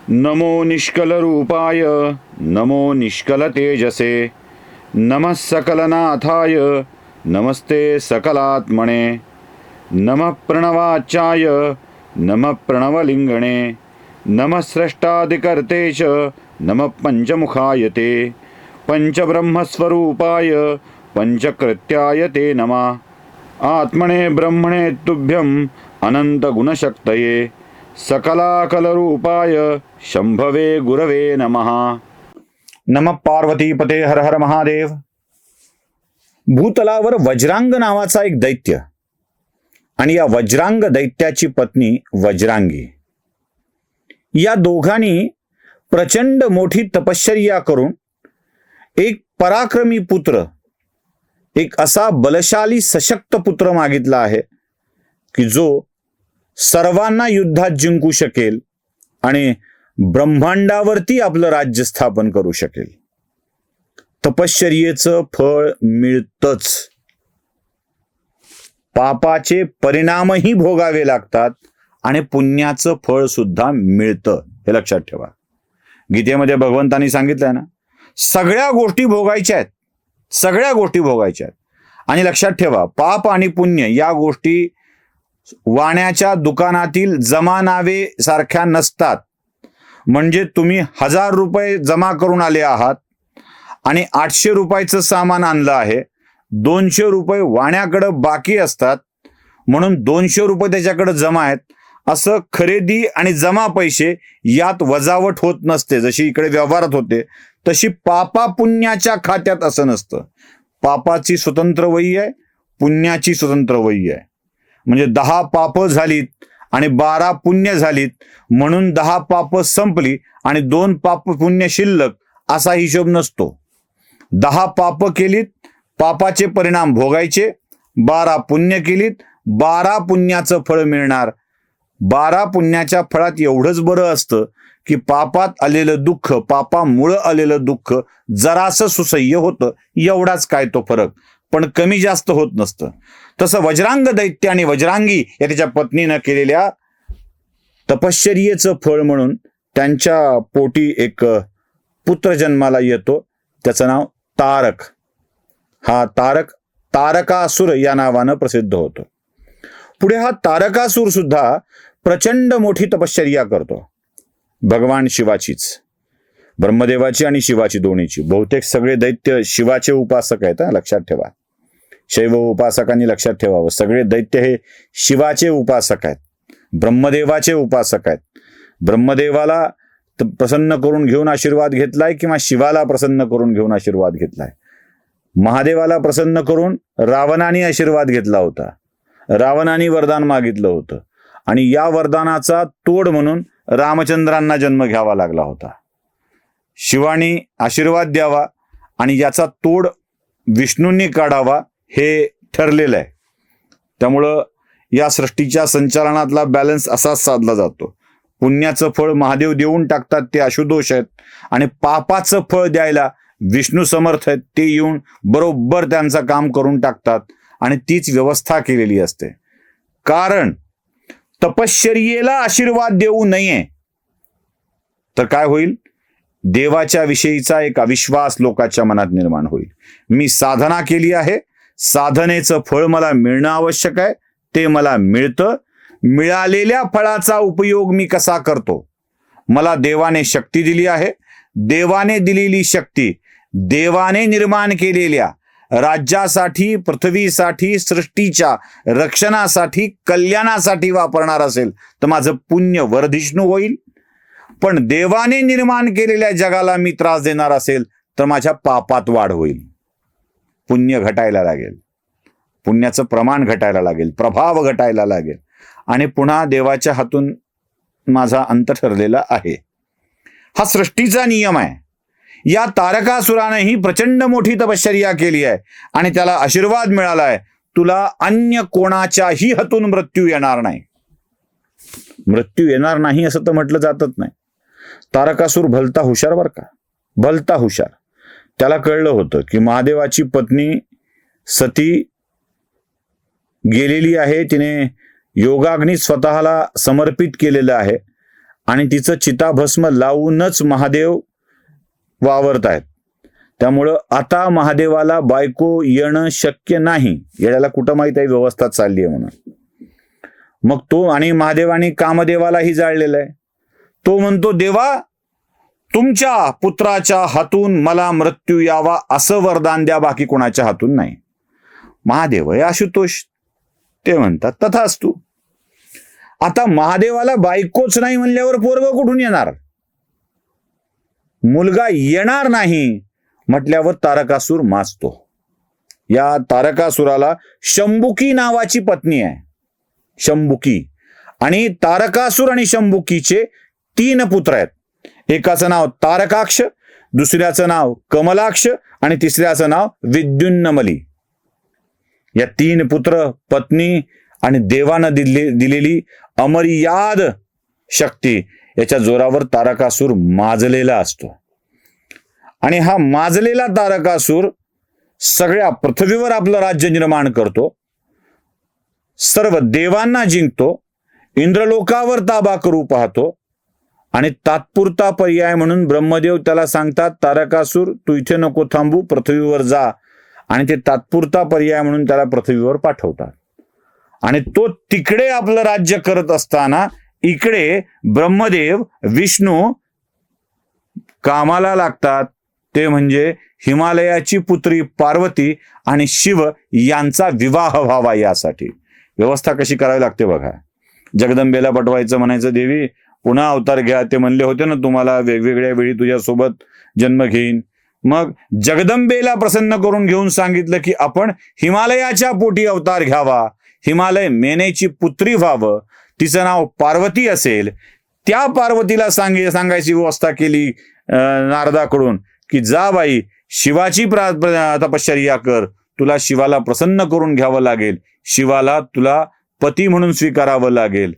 नमो निष्कलरूपाय नमो निष्कलतेजसे नमः सकलनाथाय नमस्ते सकलात्मने नमः प्रणवाचाय नमः प्रणवलिंगणे नमः स्रष्टादिकर्तेश नमः पंचमुखाय ते पंचब्रह्मस्वरूपाय पंचकृत्याय ते नमः आत्मने ब्रह्मणे तुभ्यं अनंतगुणशक्तये सकलाकलरूपाय शंभवे गुरवे नमः। नमः पार्वतीपते हर हर महादेव। भूतलावर वज्रांग नावाचा एक दैत्य आणि या वज्रांग दैत्याची पत्नी वज्रांगी, या दोघांनी प्रचंड मोठी तपश्चर्या करून एक पराक्रमी पुत्र, एक असा बलशाली सशक्त पुत्र मागितला आहे की जो सर्वांना युद्धात जिंकू शकेल आणि ब्रह्मांडावरती आपलं राज्य स्थापन करू शकेल। तपश्चर्येचं फळ मिळतच, पापाचे परिणामही भोगावे लागतात आणि पुण्याचं फळ सुद्धा मिळतं, हे लक्षात ठेवा। गीतेमध्ये भगवंतांनी सांगितलंय ना, सगळ्या गोष्टी भोगायच्या आहेत, सगळ्या गोष्टी भोगायच्या आहेत। आणि लक्षात ठेवा, पाप आणि पुण्य या गोष्टी वाण्याच्या दुकानातील जमा नावे सारख्या नसतात। म्हणजे तुम्ही 1000 रुपये जमा करून आले आहात आणि 800 रुपयाचं सामान आणलं आहे, 200 रुपये वाण्याकडे बाकी असतात म्हणून 200 रुपये त्याच्याकडे जमा आहेत, असं खरेदी आणि जमा पैसे यात वजावट होत नसते। जशी इकडे व्यवहारात होते तशी पापा पुण्याच्या खात्यात असं नसतं। पापाची स्वतंत्र वही आहे, पुण्याची स्वतंत्र वही आहे। म्हणजे 10 पाप झालीत आणि 12 पुण्य झालीत म्हणून 10 पाप संपली आणि 2 पाप पुण्य शिल्लक असा हिशोब नसतो। 10 पाप केलीत, पापाचे परिणाम भोगायचे, 12 पुण्य केलीत, 12 पुण्याचं फळ मिळणार। 12 पुण्याच्या फळात एवढंच बरं असतं की पापात आलेलं दुःख, पापामुळं आलेलं दुःख जरासं सुसह्य होतं, एवढाच काय तो फरक, पण कमी जास्त होत नसतं। तसं वज्रांग दैत्य आणि वज्रांगी या त्याच्या पत्नीनं केलेल्या तपश्चर्येचं फळ म्हणून त्यांच्या पोटी एक पुत्र जन्माला येतो, त्याचं नाव तारक। हा तारक तारकासुर या नावानं प्रसिद्ध होतो। पुढे हा तारकासुर सुद्धा प्रचंड मोठी तपश्चर्या करतो, भगवान शिवाचीच, ब्रह्मदेवाची आणि शिवाची दोन्हीची। बहुतेक सगळे दैत्य शिवाचे उपासक आहेत, लक्षात ठेवा। शैव उपासकांनी लक्षात ठेवावं, सगळे दैत्य हे शिवाचे उपासक आहेत, ब्रह्मदेवाचे उपासक आहेत। ब्रह्मदेवाला प्रसन्न करून घेऊन आशीर्वाद घेतलाय किंवा शिवाला प्रसन्न करून घेऊन आशीर्वाद घेतलाय। महादेवाला प्रसन्न करून रावणाने आशीर्वाद घेतला होता, रावणाने वरदान मागितलं होतं आणि या वरदानाचा तोड म्हणून रामचंद्रांना जन्म घ्यावा लागला होता। शिवानी आशीर्वाद द्यावा आणि याचा तोड विष्णूंनी काढावा हे ठरलेलं आहे। त्यामुळं या सृष्टीच्या संचालनातला बॅलन्स असाच साधला जातो। पुण्याचं फळ महादेव देऊन टाकतात, ते आशुदोष आहेत, आणि पापाचं फळ द्यायला विष्णू समर्थ आहेत, ते येऊन बरोबर त्यांचं काम करून टाकतात आणि तीच व्यवस्था केलेली असते। कारण तपश्चर्येला आशीर्वाद देऊ नये तर काय होईल, देवाच्या विषयीचा एक अविश्वास लोकांच्या मनात निर्माण होईल। मी साधना केली आहे, साधनेचं फळ मला मिळणं आवश्यक आहे, ते मला मिळतं, मिळालेल्या फळाचा उपयोग मी कसा करतो। मला देवाने शक्ती दिली आहे, देवाने दिलेली शक्ती देवाने निर्माण केलेल्या राज्यासाठी, पृथ्वीसाठी, सृष्टीच्या रक्षणासाठी, कल्याणासाठी वापरणार असेल तर माझं पुण्य वर्धिष्णू होईल। पण देवाने निर्माण केलेल्या जगाला मी त्रास देणार असेल तर माझ्या पापात वाढ होईल, पुण्य घटायला लागेल, पुण्याचं प्रमाण घटायला लागेल, प्रभाव घटायला लागेल आणि पुन्हा देवाच्या हातून माझा अंत ठरलेला आहे। हा सृष्टीचा नियम आहे। या तारकासुरानेही प्रचंड मोठी तपश्चर्या केली आहे आणि त्याला आशीर्वाद मिळाला आहे, तुला अन्य कोणाच्याही हातून मृत्यू येणार नाही। मृत्यू येणार नाही असं तर म्हटलं जातच नाही। तारकासुर भलता हुशार बरं का, भलता हुशार। त्याला कळलं होतं की महादेवाची पत्नी सती गेलेली आहे, तिने योगाग्नी स्वतःला समर्पित केलेलं आहे आणि तिचं चिताभस्म लावूनच महादेव वावरतायत. त्यामुळं आता महादेवाला बायको येणं शक्य नाही. येण्याला कुठं माहित आहे व्यवस्था चालली आहे म्हणून. मग तो आणि महादेवाने कामदेवालाही जाळलेला आहे. तो म्हणतो, देवा तुमच्या पुत्राच्या हातून मला मृत्यू यावा असं वरदान द्या, बाकी कोणाच्या हातून नाही. महादेव हे आशुतोष, ते म्हणतात तथास्तु. आता महादेवाला बायकोच नाही म्हणल्यावर पोरग कुठून येणार? मुलगा येणार नाही म्हटल्यावर तारकासूर माजतो. या तारकासुराला शंभुकी नावाची पत्नी आहे, शंभुकी. आणि तारकासूर आणि शंभुकीचे 3 पुत्र आहेत. एकाचं नाव तारकाक्ष, दुसऱ्याचं नाव कमलाक्ष आणि तिसऱ्याचं नाव विद्युन्नमली. या 3 पुत्र, पत्नी आणि देवानं दिलेली अमर्याद शक्ती याच्या जोरावर तारकासूर माजलेला असतो. आणि हा माजलेला तारकासूर सगळ्या पृथ्वीवर आपलं राज्य निर्माण करतो, सर्व देवांना जिंकतो, इंद्रलोकावर ताबा करू पाहतो. आणि तात्पुरता पर्याय म्हणून ब्रह्मदेव त्याला सांगतात, तारकासूर तू इथे नको थांबू, पृथ्वीवर जा. आणि ते तात्पुरता पर्याय म्हणून त्याला पृथ्वीवर पाठवतात. आणि तो तिकडे आपलं राज्य करत असताना इकडे ब्रह्मदेव विष्णू कामाला लागतात. ते म्हणजे हिमालयाची पुत्री पार्वती आणि शिव यांचा विवाह व्हावा यासाठी व्यवस्था कशी करावी लागते बघा. जगदंबेला पटवायचं, म्हणायचं देवी पुन्हा अवतार घ्या. ते म्हणले होते ना तुम्हाला वेगवेगळ्या वेळी तुझ्यासोबत जन्म घेईन. मग जगदंबेला प्रसन्न करून घेऊन सांगितलं की आपण हिमालयाच्या पोटी अवतार घ्यावा, हिमालय मेनेची पुत्री व्हावं, तिचं नाव पार्वती असेल. त्या पार्वतीला सांगायची व्यवस्था केली नारदाकडून की जा बाई शिवाची तपश्चर्या कर, तुला शिवाला प्रसन्न करून घ्यावं लागेल, शिवाला तुला पती म्हणून स्वीकारावं लागेल.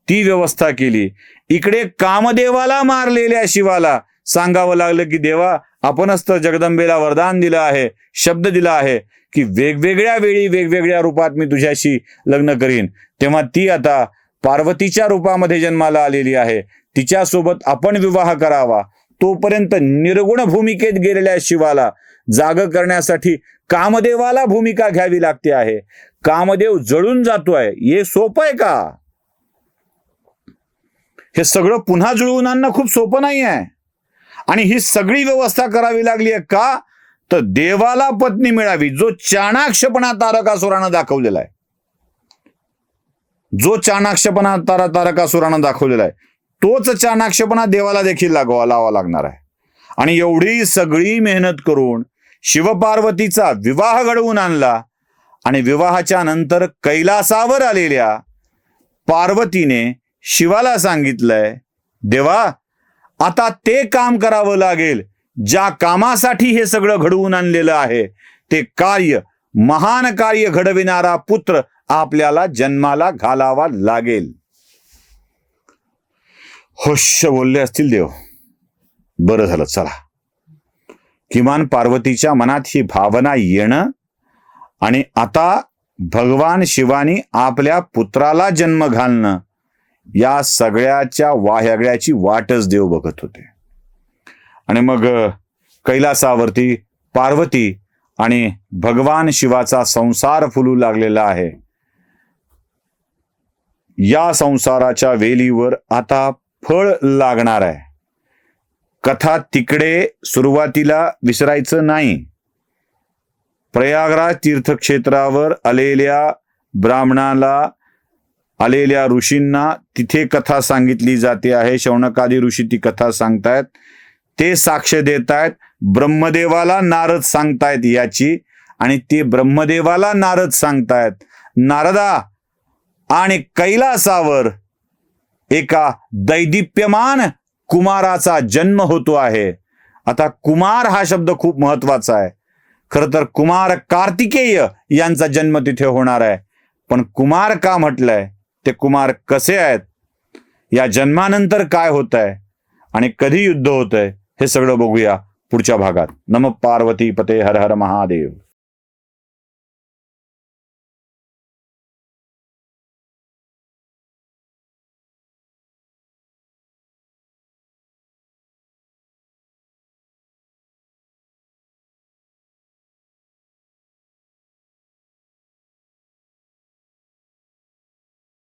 ती व्यवस्था केली. इकडे कामदेवाला मारलेल्या शिवाला सांगावं लागलं की देवा आपणच तर जगदंबेला वरदान दिलं आहे, शब्द दिला आहे की वेगवेगळ्या वेळी वेगवेगळ्या रूपात मी तुझ्याशी लग्न करीन. तेव्हा ती आता पार्वतीच्या रूपामध्ये जन्माला आलेली आहे, तिच्यासोबत आपण विवाह करावा. तोपर्यंत निर्गुण भूमिकेत गेलेल्या शिवाला जाग करण्यासाठी कामदेवाला भूमिका घ्यावी लागते आहे. कामदेव जळून जातोय, हे सोपं आहे का? हे सगळं पुन्हा जुळवून आणणं खूप सोपं नाही आहे. आणि ही सगळी व्यवस्था करावी लागली आहे का? तर देवाला पत्नी मिळावी. जो चाणाक्षपणा तारकासुरानं दाखवलेला आहे, जो चाणाक्षपणा तारकासुरानं दाखवलेला आहे, तोच चाणाक्षपणा देवाला देखील लावा लागणार आहे. आणि एवढी सगळी मेहनत करून शिवपार्वतीचा विवाह घडवून आणला. आणि विवाहाच्या नंतर कैलासावर आलेल्या पार्वतीने शिवाला सांगितलंय, देवा आता ते काम करावं लागेल ज्या कामासाठी हे सगळं घडवून आणलेलं आहे. ते कार्य, महान कार्य घडविणारा पुत्र आपल्याला जन्माला घालावा लागेल. होश बोलले असतील देव. बरं झालं, चला किमान पार्वतीच्या मनात ही भावना येणं आणि आता भगवान शिवानी आपल्या पुत्राला जन्म घालणं, या सगळ्याच्या वाह्यागळ्याची वाटच देव बघत होते. आणि मग कैलासावरती पार्वती आणि भगवान शिवाचा संसार फुलू लागलेला आहे. या संसाराच्या वेलीवर आता फळ लागणार आहे. कथा तिकडे सुरुवातीला विसरायचं नाही. प्रयागराज तीर्थक्षेत्रावर आलेल्या ब्राह्मणाला, आलेल्या ऋषींना तिथे कथा सांगितली जाते आहे. शौनकादी ऋषी ती कथा सांगतायत, ते साक्ष देत आहेत. ब्रह्मदेवाला नारद सांगतायत याची, आणि ते ब्रह्मदेवाला नारद सांगतायत, नारदा आणि कैलासावर एका दैदिप्यमान कुमाराचा जन्म होतो आहे. आता कुमार हा शब्द खूप महत्वाचा आहे. खरं तर कुमार कार्तिकेय यांचा जन्म तिथे होणार आहे. पण कुमार का म्हटलंय, ते कुमार कसे आहेत, या जन्मानंतर काय होत आहे आणि कधी युद्ध होत आहे, हे सगळं बघूया पुढच्या भागात. नमः पार्वती पते हर हर महादेव.